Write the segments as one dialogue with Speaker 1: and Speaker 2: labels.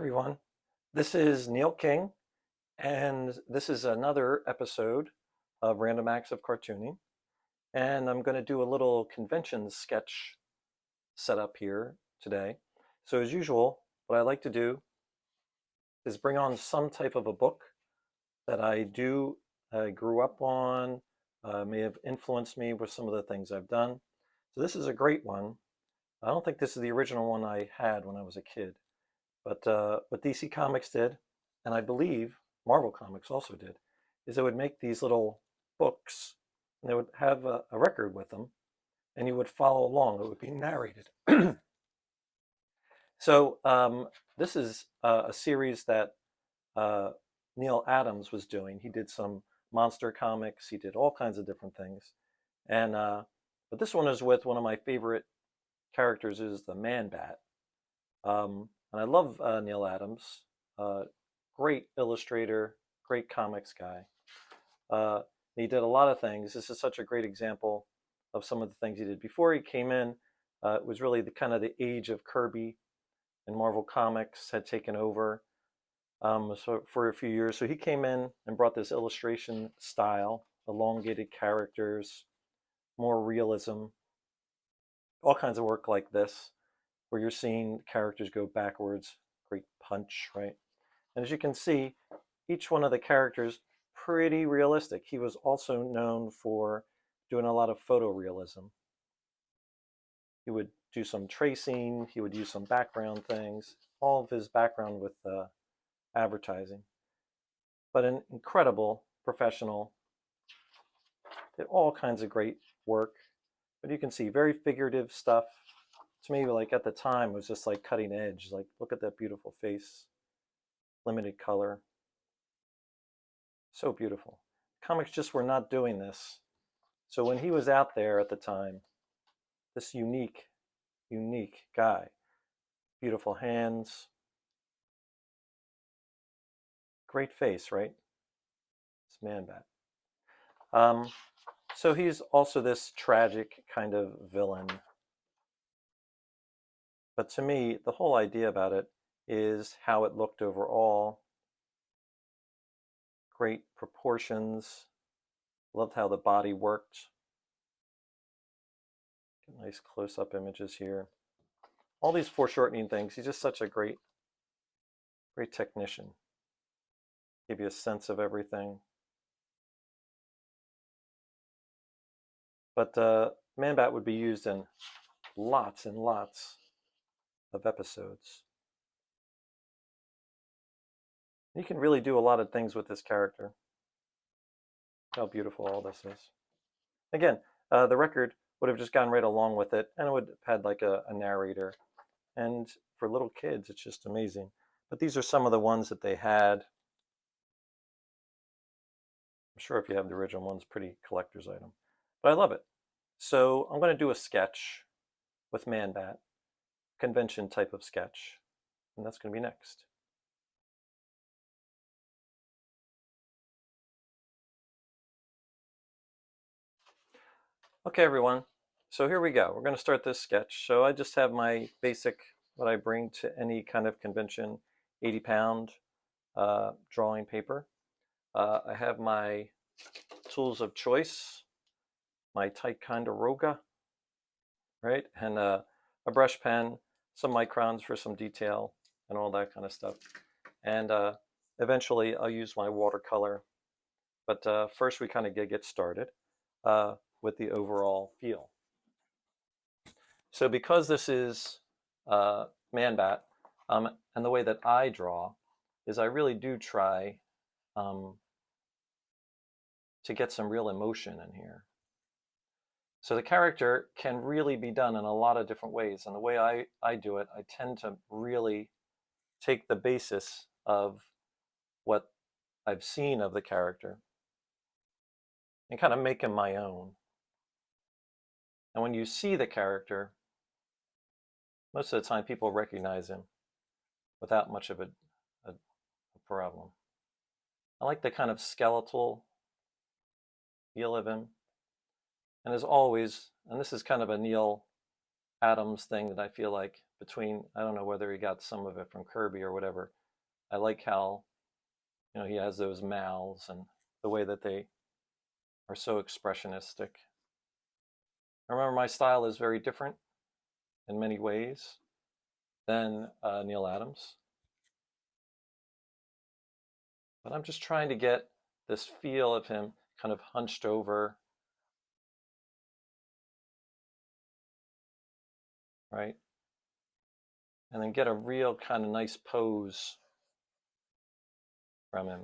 Speaker 1: everyone. This is Neil King, and this is another episode of Random Acts of Cartooning. And I'm going to do a little convention sketch setup here today. So, as usual, what I like to do is bring on some type of a book that I grew up on, may have influenced me with some of the things I've done. So, this is a great one. I don't think this is the original one I had when I was a kid. But what DC Comics did, and I believe Marvel Comics also did, is they would make these little books, and they would have a record with them, and you would follow along. It would be narrated. So this is a series that uh, Neil Adams was doing. He did some monster comics. He did all kinds of different things, and but this one is with one of my favorite characters, is the Man Bat. And I love Neil Adams. Great illustrator, great comics guy. He did a lot of things. This is such a great example of some of the things he did before he came in. It was really the kind of the age of Kirby, and Marvel Comics had taken over so for a few years. So he came in and brought this illustration style, elongated characters, more realism, all kinds of work like this, where you're seeing characters go backwards. Great punch, right? And as you can see, each one of the characters pretty realistic. He was also known for doing a lot of photorealism. He would do some tracing, he would use some background things, all of his background with advertising. But an incredible professional, did all kinds of great work. But you can see very figurative stuff. To me, like at the time, was just like cutting edge. Like, look at that beautiful face, limited color. So beautiful. Comics just were not doing this. So when he was out there at the time, this unique guy, beautiful hands, great face, right? This Man Bat. So he's also this tragic kind of villain. But to me, the whole idea about it is how it looked overall. Great proportions. Loved how the body worked. Nice close-up images here. All these foreshortening things. He's just such a great technician. Give you a sense of everything. But Man Bat would be used in lots and lots of episodes. You can really do a lot of things with this character. How beautiful all this is. Again, the record would have just gone right along with it, and it would have had like a narrator. And for little kids, it's just amazing. But these are some of the ones that they had. I'm sure if you have the original one's pretty collector's item. But I love it. So I'm going to do a sketch with Man Bat, convention type of sketch. And that's going to be next. Okay, everyone. So here we go. We're going to start this sketch. So I just have my basic, what I bring to any kind of convention, 80-pound drawing paper. I have my tools of choice, my Ticonderoga, right? And a brush pen, some microns for some detail, and all that kind of stuff. And eventually I'll use my watercolor. But first we kind of get started with the overall feel. So because this is Man Bat, and the way that I draw is I really do try to get some real emotion in here. So the character can really be done in a lot of different ways. And the way I do it, I tend to really take the basis of what I've seen of the character and kind of make him my own. And when you see the character, most of the time people recognize him without much of a problem. I like the kind of skeletal feel of him. And as always, and this is kind of a Neil Adams thing that I feel like between, I don't know whether he got some of it from Kirby or whatever. I like how, he has those mouths and the way that they are so expressionistic. Remember, my style is very different in many ways than Neil Adams. But I'm just trying to get this feel of him kind of hunched over, right? And then get a real kind of nice pose from him.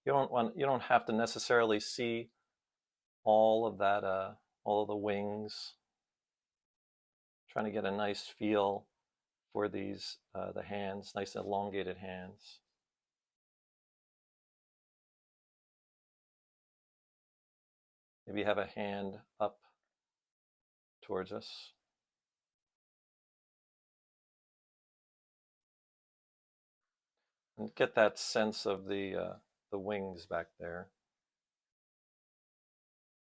Speaker 1: You don't have to necessarily see all of that, all of the wings. Trying to get a nice feel for these, the hands, nice elongated hands. Maybe have a hand up towards us. And get that sense of the wings back there.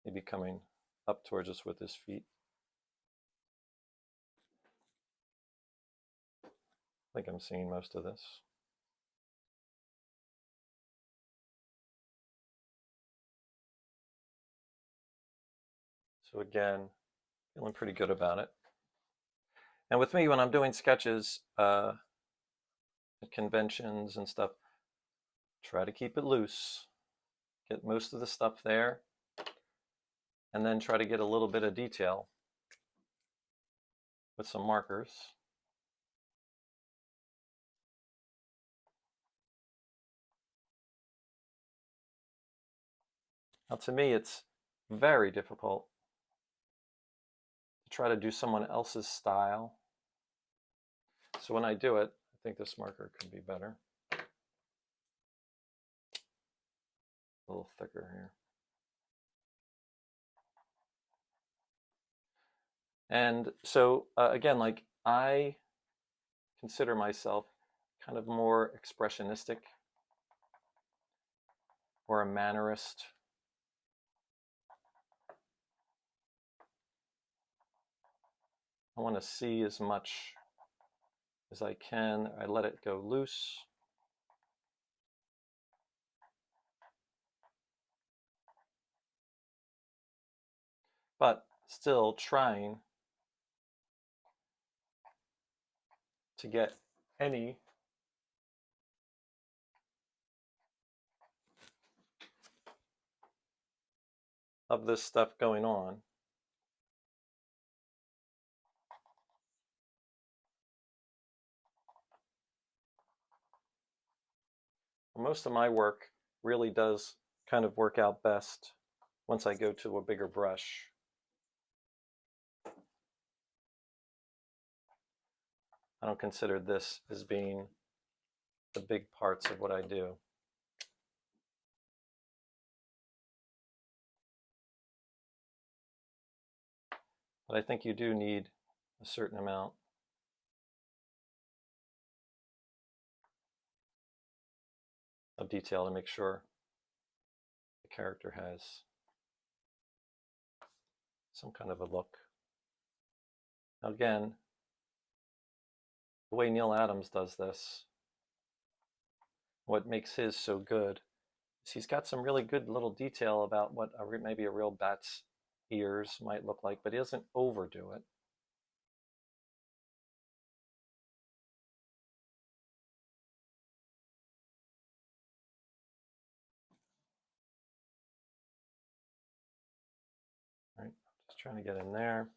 Speaker 1: Maybe coming up towards us with his feet. I think I'm seeing most of this. So again, feeling pretty good about it. And with me, when I'm doing sketches at conventions and stuff, try to keep it loose. Get most of the stuff there, and then try to get a little bit of detail with some markers. Now, to me, it's very difficult to try to do someone else's style. So when I do it, I think this marker could be better. A little thicker here. And so, again, like I consider myself kind of more expressionistic or a mannerist. I want to see as much as I can. I let it go loose. But still trying to get any of this stuff going on. Most of my work really does kind of work out best once I go to a bigger brush. I don't consider this as being the big parts of what I do. But I think you do need a certain amount of detail to make sure the character has some kind of a look. Now again, the way Neil Adams does this, what makes his so good is he's got some really good little detail about what maybe a real bat's ears might look like, but he doesn't overdo it. Right, just trying to get in there.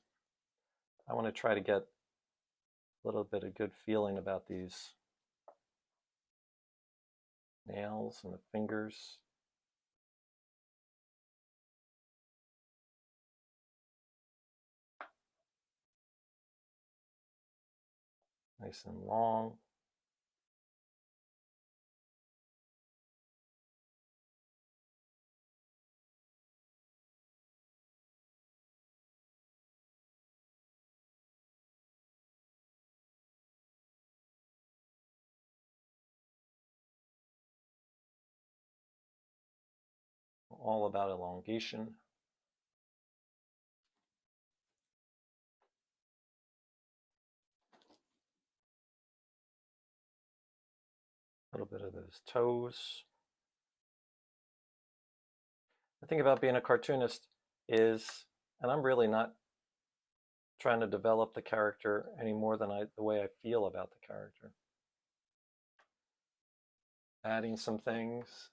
Speaker 1: I want to try to get a little bit of good feeling about these nails and the fingers. Nice and long. All about elongation. A little bit of those toes. The thing about being a cartoonist is, and I'm really not trying to develop the character any more than the way I feel about the character. Adding some things.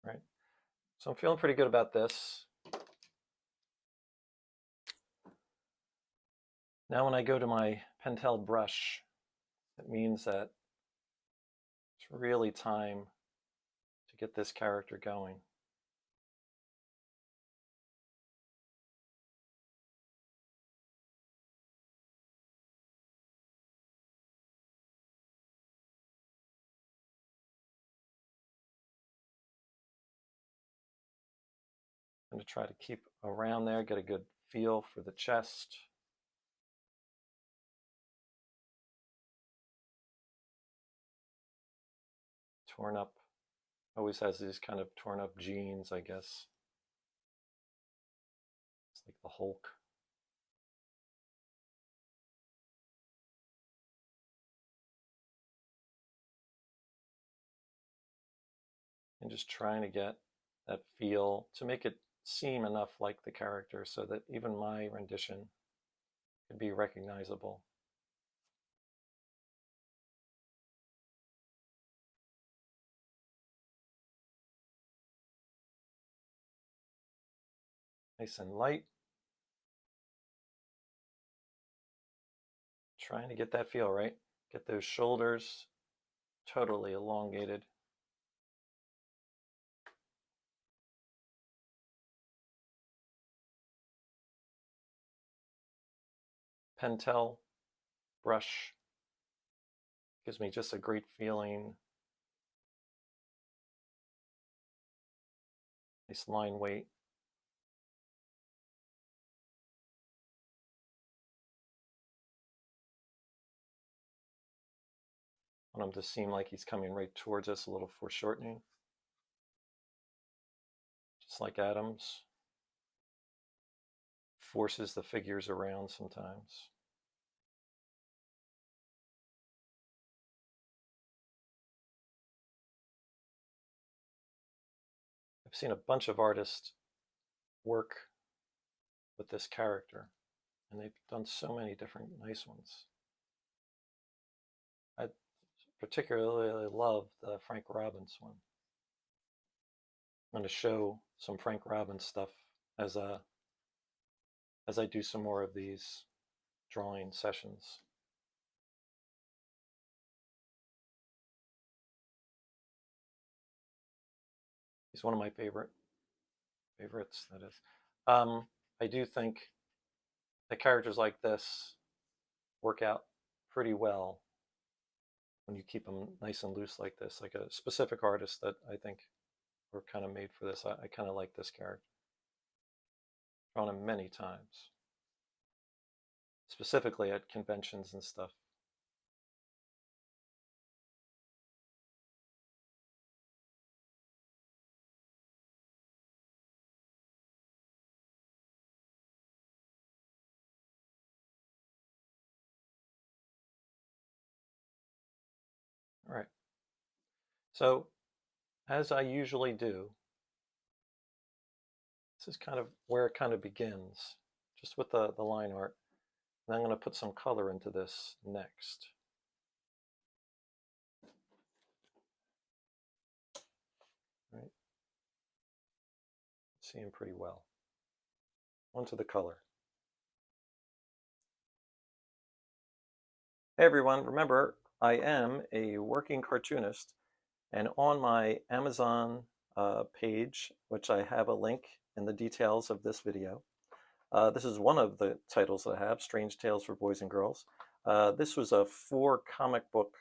Speaker 1: Right. So I'm feeling pretty good about this. Now when I go to my Pentel brush, it means that it's really time to get this character going. I'm going to try to keep around there, get a good feel for the chest. Torn up, always has these kind of torn up jeans, I guess. It's like the Hulk. And just trying to get that feel to make it seem enough like the character so that even my rendition can be recognizable. Nice and light. Trying to get that feel, right? Get those shoulders totally elongated. Pentel brush gives me just a great feeling. Nice line weight. I want him to seem like he's coming right towards us, a little foreshortening. Just like Adams forces the figures around sometimes. I've seen a bunch of artists work with this character, and they've done so many different nice ones. I particularly love the Frank Robbins one. I'm going to show some Frank Robbins stuff as I do some more of these drawing sessions. He's one of my favorites, that is. I do think that characters like this work out pretty well when you keep them nice and loose like this, like a specific artist that I think were kind of made for this. I kind of like this character. Drawn him many times, specifically at conventions and stuff. All right. So, as I usually do, this is kind of where it kind of begins, just with the line art. And I'm going to put some color into this next. Right? See him pretty well. Onto the color. Hey everyone, remember, I am a working cartoonist, and on my Amazon page, which I have a link in the details of this video, this is one of the titles that I have, Strange Tales for Boys and Girls. This was a 4 comic book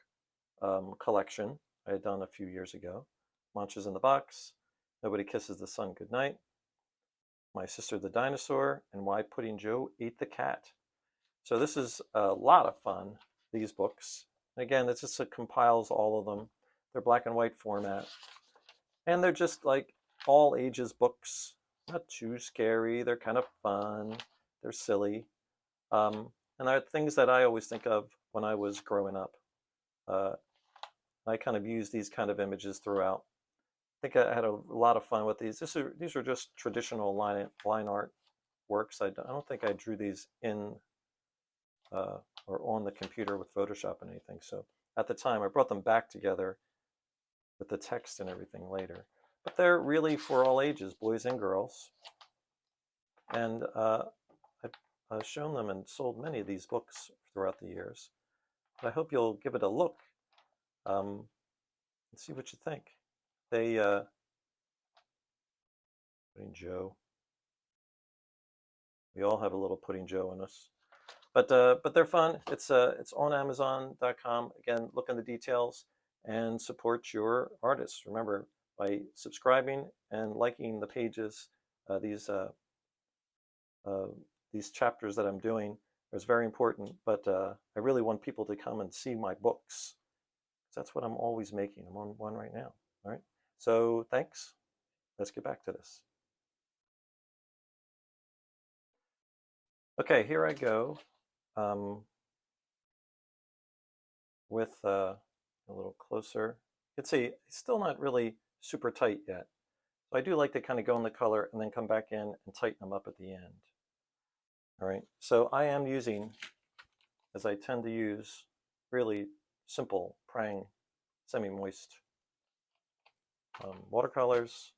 Speaker 1: collection I had done a few years ago. Monsters in the Box, Nobody Kisses the Sun Goodnight, My Sister the Dinosaur, and Why Pudding Joe Ate the Cat. So this is a lot of fun, these books. And again, it just compiles all of them. They're black and white format. And they're just like all ages books, not too scary. They're kind of fun. They're silly. And they're things that I always think of when I was growing up. Uh, I kind of use these kind of images throughout. I think I had a lot of fun with these. These are just traditional line art works. I don't think I drew these in or on the computer with Photoshop and anything. So at the time, I brought them back together with the text and everything later. But they're really for all ages, boys and girls. And I've shown them and sold many of these books throughout the years. But I hope you'll give it a look and see what you think. They, Pudding Joe. We all have a little Pudding Joe in us. But they're fun. It's on Amazon.com. Again, look in the details and support your artists. Remember, by subscribing and liking the pages, uh, these uh, these chapters that I'm doing is very important. But I really want people to come and see my books. That's what I'm always making. I'm on one right now. All right. So thanks. Let's get back to this. Okay, here I go. With a little closer. You can see it's still not really super tight yet. So I do like to kind of go in the color and then come back in and tighten them up at the end. All right, so I am using, as I tend to use, really simple Prang semi-moist watercolors.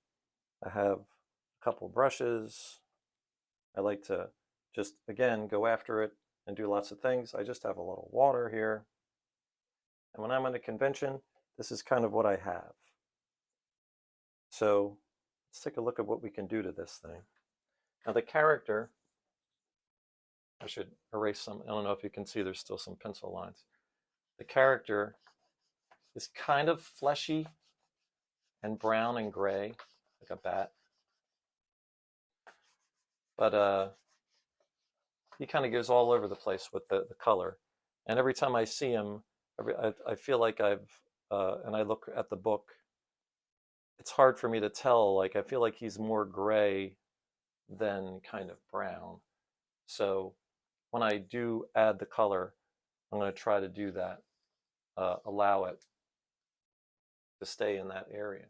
Speaker 1: I have a couple brushes. I like to just, again, go after it and do lots of things. I just have a little water here. And when I'm at a convention, this is kind of what I have. So let's take a look at what we can do to this thing. Now the character, I should erase some, I don't know if you can see there's still some pencil lines. The character is kind of fleshy and brown and gray, like a bat. But he kind of goes all over the place with the color. And every time I see him, I feel like and I look at the book, it's hard for me to tell. Like I feel like he's more gray than kind of brown. So when I do add the color, I'm going to try to do that, allow it to stay in that area.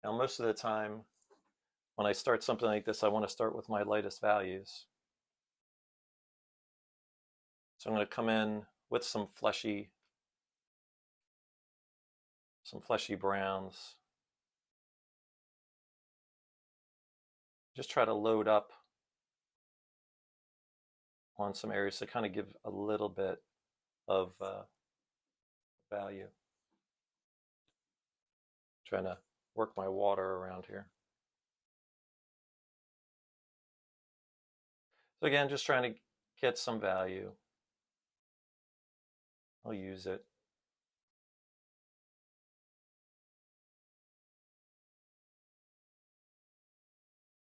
Speaker 1: Now, most of the time, when I start something like this, I want to start with my lightest values. So I'm going to come in with some fleshy browns. Just try to load up on some areas to kind of give a little bit of value. Trying to work my water around here. So again, just trying to get some value. I'll use it.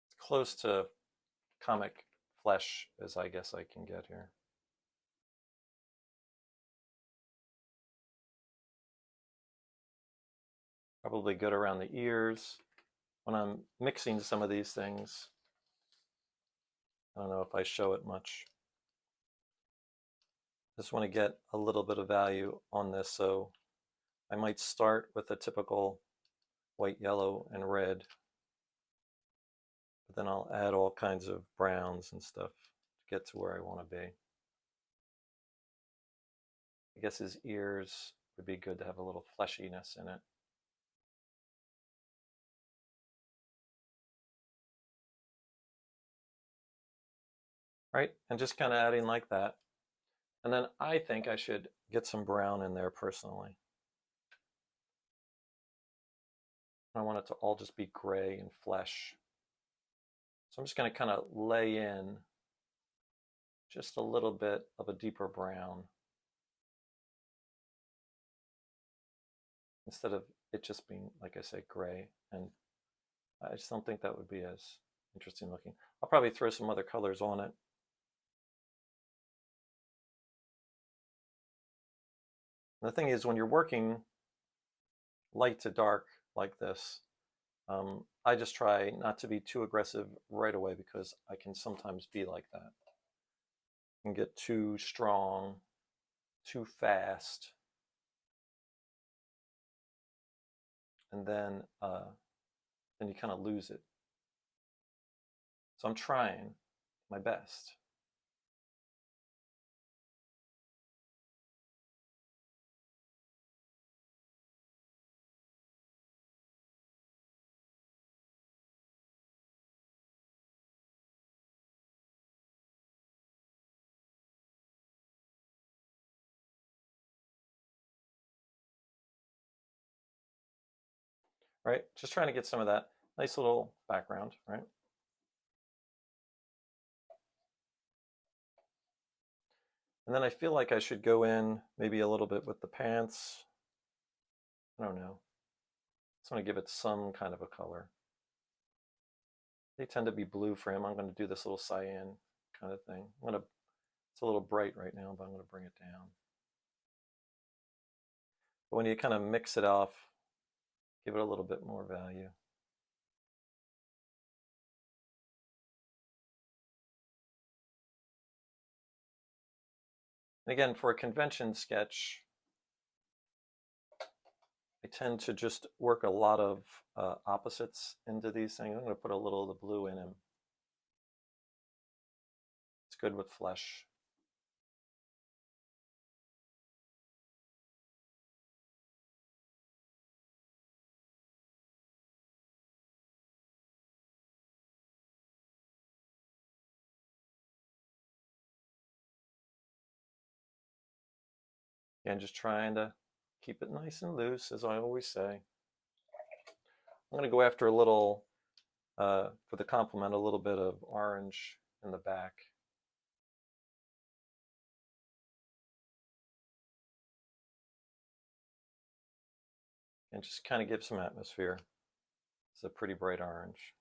Speaker 1: It's close to comic flesh as I guess I can get here. Probably good around the ears. When I'm mixing some of these things, I don't know if I show it much. Just want to get a little bit of value on this, so I might start with a typical white, yellow, and red, but then I'll add all kinds of browns and stuff to get to where I want to be. I guess his ears would be good to have a little fleshiness in it. Right, and just kind of adding like that. And then I think I should get some brown in there personally. I want it to all just be gray and flesh. So I'm just going to kind of lay in just a little bit of a deeper brown instead of it just being, like I say, gray. And I just don't think that would be as interesting looking. I'll probably throw some other colors on it. And the thing is, when you're working light to dark like this, I just try not to be too aggressive right away because I can sometimes be like that. I can get too strong, too fast, and then you kind of lose it. So I'm trying my best. Right? Just trying to get some of that nice little background, right? And then I feel like I should go in maybe a little bit with the pants. I don't know. Just want to give it some kind of a color. They tend to be blue for him. I'm going to do this little cyan kind of thing. It's a little bright right now, but I'm going to bring it down. But when you kind of mix it off, give it a little bit more value. And again, for a convention sketch, I tend to just work a lot of opposites into these things. I'm going to put a little of the blue in him. It's good with flesh. Again, just trying to keep it nice and loose, as I always say. I'm going to go after a little, for the complement, a little bit of orange in the back. And just kind of give some atmosphere. It's a pretty bright orange.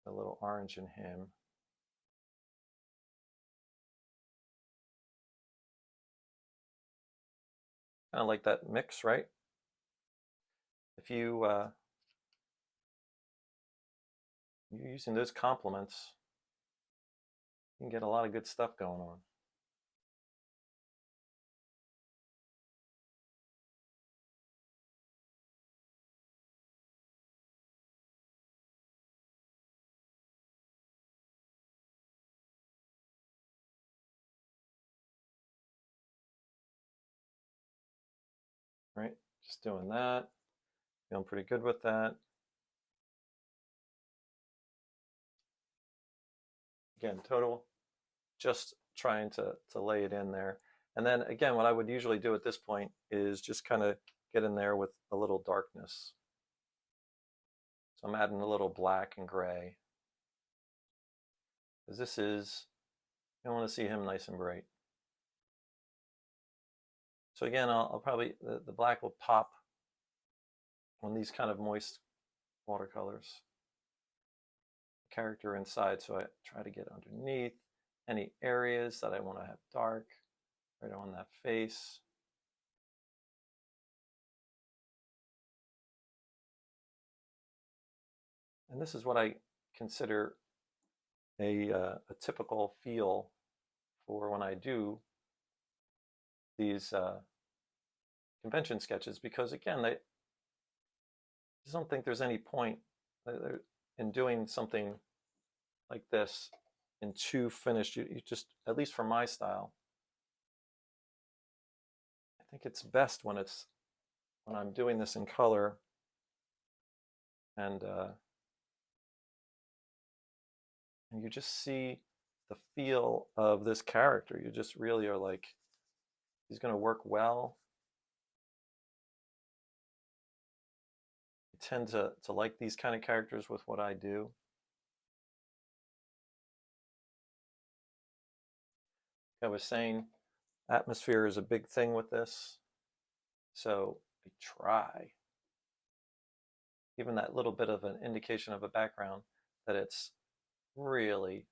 Speaker 1: A little orange in him. Kind of like that mix, right? If you're using those complements, you can get a lot of good stuff going on. Right? Just doing that. Feeling pretty good with that. Again, total, just trying to lay it in there. And then again, what I would usually do at this point is just kind of get in there with a little darkness. So I'm adding a little black and gray. Because this is, I want to see him nice and bright. So again, I'll probably, the black will pop on these kind of moist watercolors. Character inside, so I try to get underneath any areas that I want to have dark, right on that face. And this is what I consider a typical feel for when I do these convention sketches, because again, I just don't think there's any point in doing something like this in too finished. You just, at least for my style, I think it's best when I'm doing this in color and you just see the feel of this character. You just really are like, he's going to work well. I tend to like these kind of characters with what I do. I was saying, atmosphere is a big thing with this. So I try, even that little bit of an indication of a background, that it's really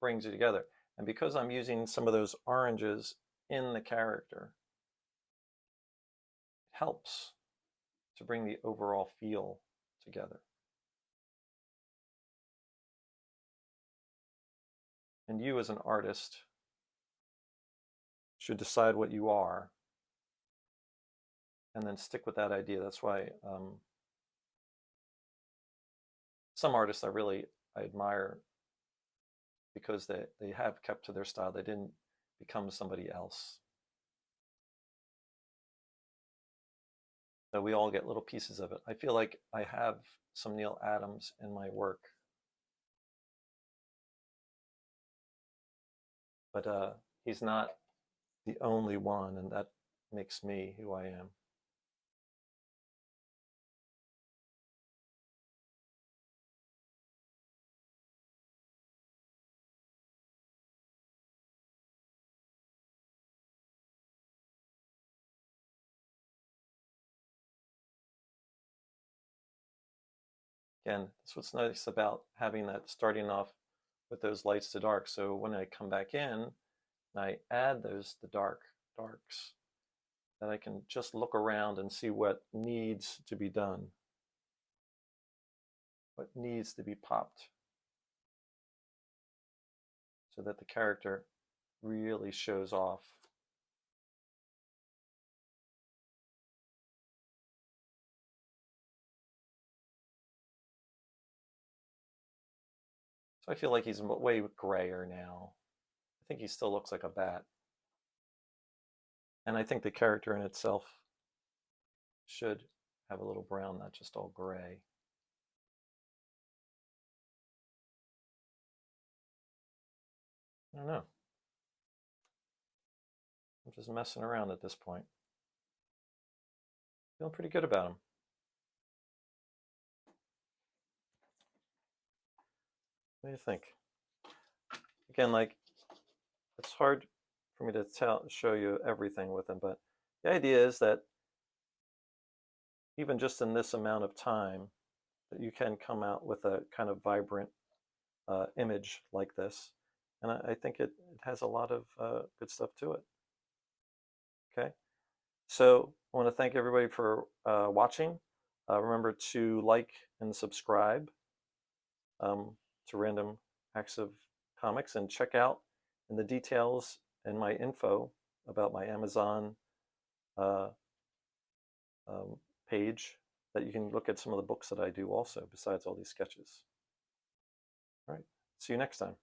Speaker 1: brings it together. And because I'm using some of those oranges in the character, it helps to bring the overall feel together. And you as an artist should decide what you are and then stick with that idea. That's why some artists I admire because they have kept to their style. They didn't become somebody else. So we all get little pieces of it. I feel like I have some Neil Adams in my work, but he's not the only one, and that makes me who I am. Again, that's what's nice about having that starting off with those lights to dark. So when I come back in and I add the darks, that I can just look around and see what needs to be done, what needs to be popped, so that the character really shows off. So I feel like he's way grayer now. I think he still looks like a bat. And I think the character in itself should have a little brown, not just all gray. I don't know. I'm just messing around at this point. Feeling pretty good about him. What do you think? Again, like, it's hard for me to show you everything with him, but the idea is that even just in this amount of time, that you can come out with a kind of vibrant image like this. And I think it has a lot of good stuff to it. Okay, so I want to thank everybody for watching. Remember to like and subscribe to Random Acts of Comics, and check out in the details and my info about my Amazon uh, page that you can look at some of the books that I do also, besides all these sketches. All right, see you next time.